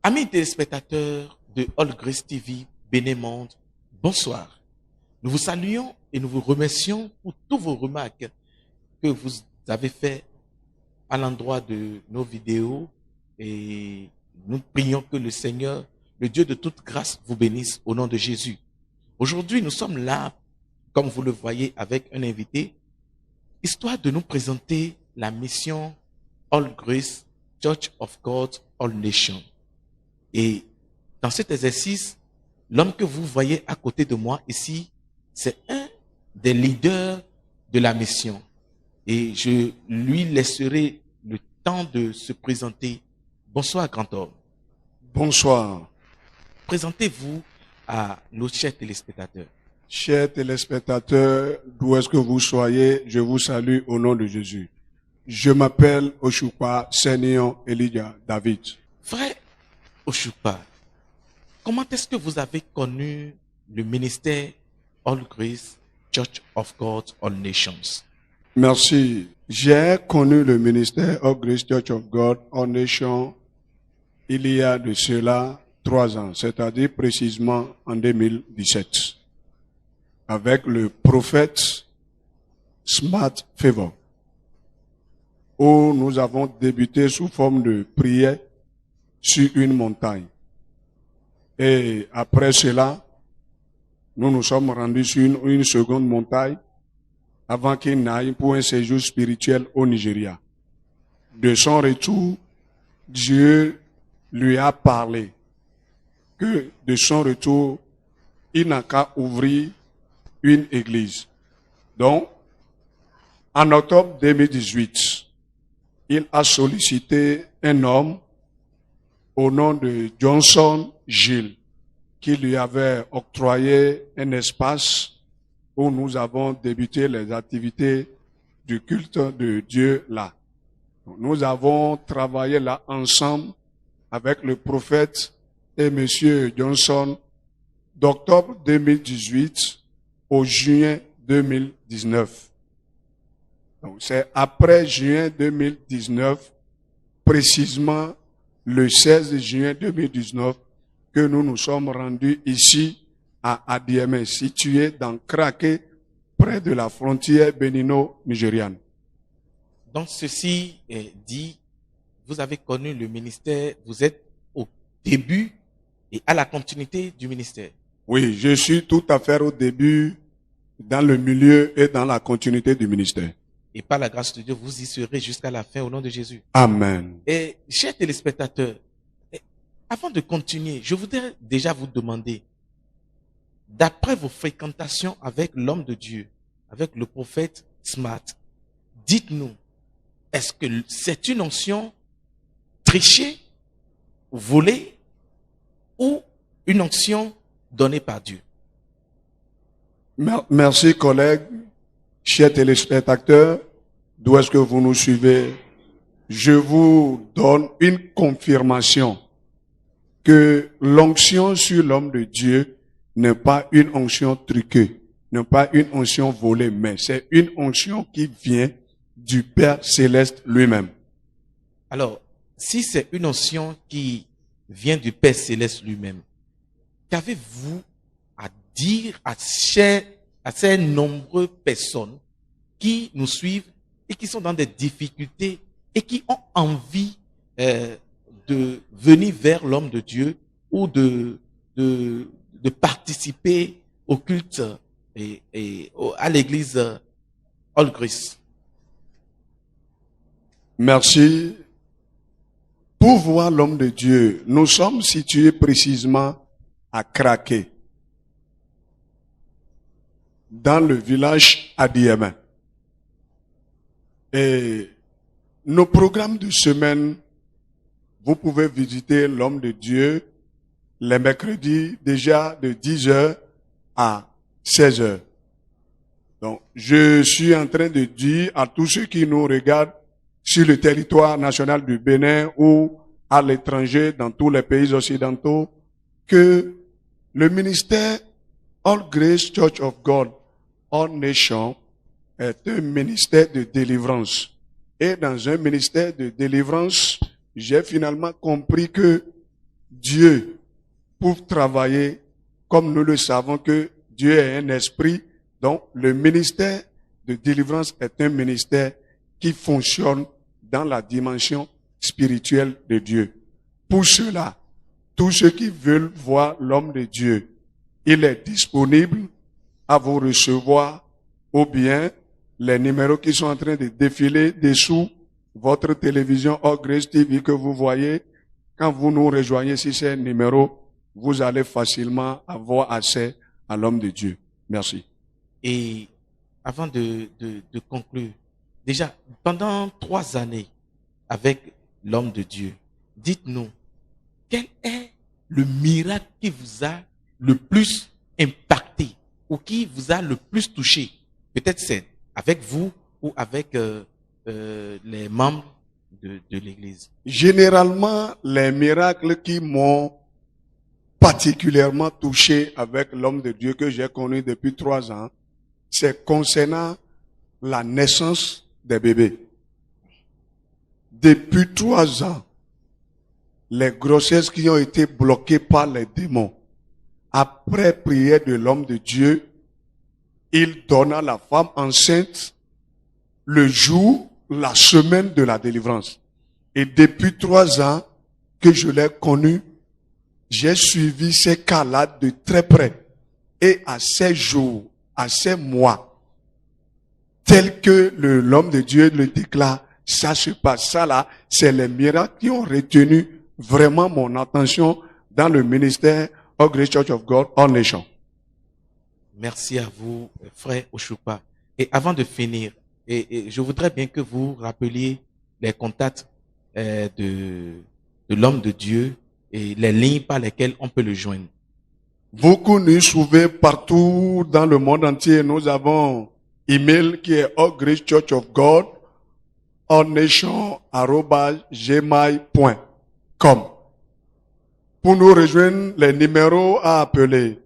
Amis téléspectateurs de All Grace TV, Bénémonde, bonsoir. Nous vous saluons et nous vous remercions pour toutes vos remarques que vous avez faites à l'endroit de nos vidéos et nous prions que le Seigneur, le Dieu de toute grâce, vous bénisse au nom de Jésus. Aujourd'hui, nous sommes là, comme vous le voyez, avec un invité, histoire de nous présenter la mission All Grace Church of God, All Nations. Et dans cet exercice, l'homme que vous voyez à côté de moi ici, c'est un des leaders de la mission. Et je lui laisserai le temps de se présenter. Bonsoir, grand homme. Bonsoir. Présentez-vous à nos chers téléspectateurs. Chers téléspectateurs, d'où est-ce que vous soyez, je vous salue au nom de Jésus. Je m'appelle Oshupa Senior Elijah David. Frère Oshupa, comment est-ce que vous avez connu le ministère All Grace Church of God, All Nations? Merci. J'ai connu le ministère All Grace Church of God, All Nations il y a de cela 3 ans, c'est-à-dire précisément en 2017, avec le prophète Smart Favor, où nous avons débuté sous forme de prière sur une montagne. Et après cela, nous nous sommes rendus sur une seconde montagne avant qu'il n'aille pour un séjour spirituel au Nigeria. De son retour, Dieu lui a parlé que de son retour, il n'a qu'à ouvrir une église. Donc, en octobre 2018, il a sollicité un homme au nom de Johnson Gilles, qui lui avait octroyé un espace où nous avons débuté les activités du culte de Dieu là. Nous avons travaillé là ensemble avec le prophète et monsieur Johnson d'octobre 2018 au juin 2019. Donc c'est après juin 2019, précisément le 16 juin 2019, que nous nous sommes rendus ici à Adiémé, situé dans Craqué, près de la frontière bénino-nigériane. Donc ceci est dit, vous avez connu le ministère, vous êtes au début et à la continuité du ministère. Oui, je suis tout à fait au début, dans le milieu et dans la continuité du ministère. Et par la grâce de Dieu, vous y serez jusqu'à la fin au nom de Jésus. Amen. Et chers téléspectateurs, avant de continuer, je voudrais déjà vous demander, d'après vos fréquentations avec l'homme de Dieu, avec le prophète Smart, dites-nous, est-ce que c'est une onction trichée, volée, ou une onction donnée par Dieu? Merci collègues, chers téléspectateurs, d'où est-ce que vous nous suivez? Je vous donne une confirmation que l'onction sur l'homme de Dieu n'est pas une onction truquée, n'est pas une onction volée, mais c'est une onction qui vient du Père Céleste lui-même. Alors, si c'est une onction qui vient du Père Céleste lui-même, qu'avez-vous à dire à ces nombreuses personnes qui nous suivent et qui sont dans des difficultés et qui ont envie de venir vers l'homme de Dieu ou de participer au culte et à l'église All Grace? Merci. Pour voir l'homme de Dieu, nous sommes situés précisément à Craqué, dans le village Adiémé. Et nos programmes de semaine, vous pouvez visiter l'homme de Dieu les mercredis déjà de 10h à 16h. Donc, je suis en train de dire à tous ceux qui nous regardent sur le territoire national du Bénin ou à l'étranger, dans tous les pays occidentaux, que le ministère All Grace Church of God, All Nations, est un ministère de délivrance. Et dans un ministère de délivrance, j'ai finalement compris que Dieu pour travailler, comme nous le savons que Dieu est un esprit, donc le ministère de délivrance est un ministère qui fonctionne dans la dimension spirituelle de Dieu. Pour cela, tous ceux qui veulent voir l'homme de Dieu, il est disponible à vous recevoir, ou bien les numéros qui sont en train de défiler dessous votre télévision All Grace TV que vous voyez. Quand vous nous rejoignez sur ces numéros, vous allez facilement avoir accès à l'homme de Dieu. Merci. Et avant de conclure, déjà, pendant 3 années avec l'homme de Dieu, dites-nous, quel est le miracle qui vous a le plus impacté ou qui vous a le plus touché? Peut-être c'est avec vous ou avec les membres de l'Église. Généralement, les miracles qui m'ont particulièrement touché avec l'homme de Dieu que j'ai connu depuis 3 ans, c'est concernant la naissance des bébés. Depuis 3 ans, les grossesses qui ont été bloquées par les démons, après prière de l'homme de Dieu, il donna la femme enceinte le jour, la semaine de la délivrance. Et depuis 3 ans que je l'ai connu, j'ai suivi ces cas-là de très près. Et à ces jours, à ces mois, tel que l'homme de Dieu le déclare, ça se passe. Ça là, c'est les miracles qui ont retenu vraiment mon attention dans le ministère of Grace Church of God All Nation. Merci à vous, frère Oshupa. Et avant de finir, et je voudrais bien que vous rappeliez les contacts de l'homme de Dieu et les lignes par lesquelles on peut le joindre. Vous que nous trouvez partout dans le monde entier, nous avons email qui est All Grace Church of God allnation@gmail.com. Pour nous rejoindre, les numéros à appeler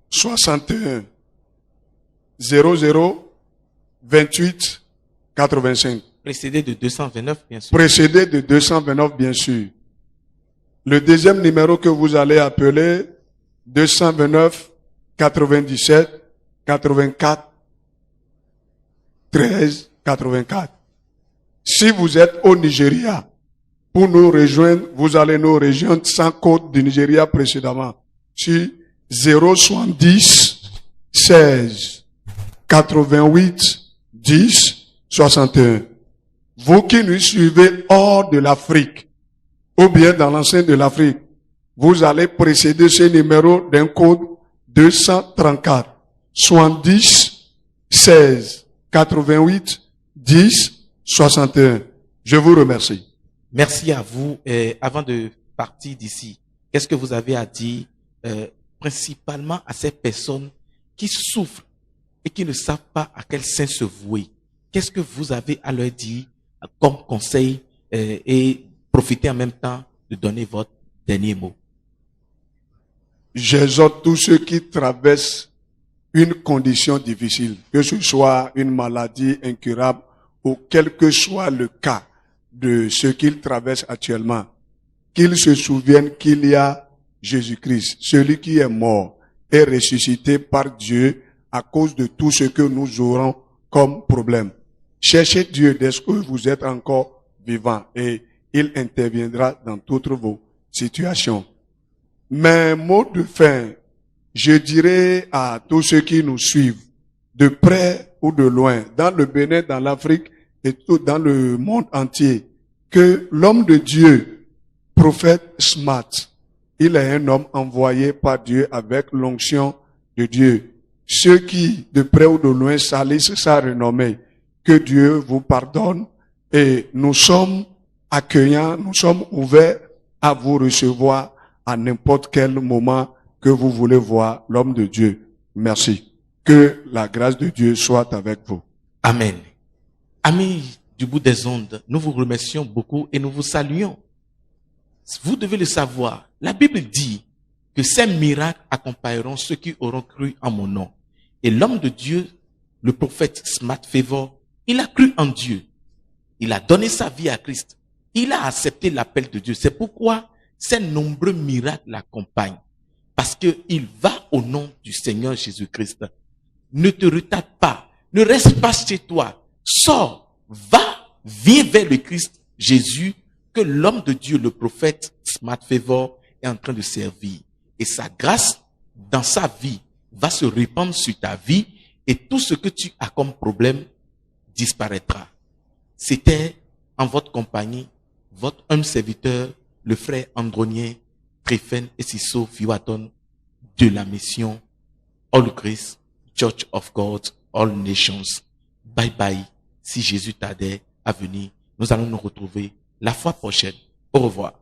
61 00 28 85. Précédé de 229, bien sûr. Précédé de 229, bien sûr. Le deuxième numéro que vous allez appeler, 229 97 84 13 84. Si vous êtes au Nigeria, pour nous rejoindre, vous allez nous rejoindre sans code du Nigeria précédemment. Sur 070 16 88 10 61. Vous qui nous suivez hors de l'Afrique, ou bien dans l'enceinte de l'Afrique, vous allez précéder ce numéro d'un code 234 70 16 88 10 61. Je vous remercie. Merci à vous. Avant de partir d'ici, qu'est-ce que vous avez à dire principalement à ces personnes qui souffrent et qui ne savent pas à quel saint se vouer? Qu'est-ce que vous avez à leur dire comme conseil et profitez en même temps de donner votre dernier mot? J'exhorte tous ceux qui traversent une condition difficile, que ce soit une maladie incurable ou quel que soit le cas de ce qu'ils traversent actuellement, qu'ils se souviennent qu'il y a Jésus-Christ, celui qui est mort et ressuscité par Dieu à cause de tout ce que nous aurons comme problème. Cherchez Dieu dès que vous êtes encore vivant et il interviendra dans toutes vos situations. Mes mots de fin, je dirais à tous ceux qui nous suivent, de près ou de loin, dans le Bénin, dans l'Afrique et tout dans le monde entier, que l'homme de Dieu, prophète Smart, il est un homme envoyé par Dieu avec l'onction de Dieu. Ceux qui, de près ou de loin, salissent sa renommée, que Dieu vous pardonne et nous sommes accueillants, nous sommes ouverts à vous recevoir à n'importe quel moment que vous voulez voir l'homme de Dieu. Merci. Que la grâce de Dieu soit avec vous. Amen. Amis du bout des ondes, nous vous remercions beaucoup et nous vous saluons. Vous devez le savoir. La Bible dit que ces miracles accompagneront ceux qui auront cru en mon nom. Et l'homme de Dieu, le prophète Smart Favor, il a cru en Dieu. Il a donné sa vie à Christ. Il a accepté l'appel de Dieu. C'est pourquoi Ces nombreux miracles l'accompagnent. Parce qu'il va au nom du Seigneur Jésus-Christ. Ne te retarde pas. Ne reste pas chez toi. Sors. Va. Viens vers le Christ Jésus que l'homme de Dieu, le prophète Smart Favor, est en train de servir. Et sa grâce dans sa vie va se répandre sur ta vie et tout ce que tu as comme problème disparaîtra. C'était en votre compagnie, votre humble serviteur, le frère Andronien Tréfen et Sisso Fiwaton de la mission All Grace Church of God, All Nations. Bye bye. Si Jésus t'aide à venir, nous allons nous retrouver la fois prochaine. Au revoir.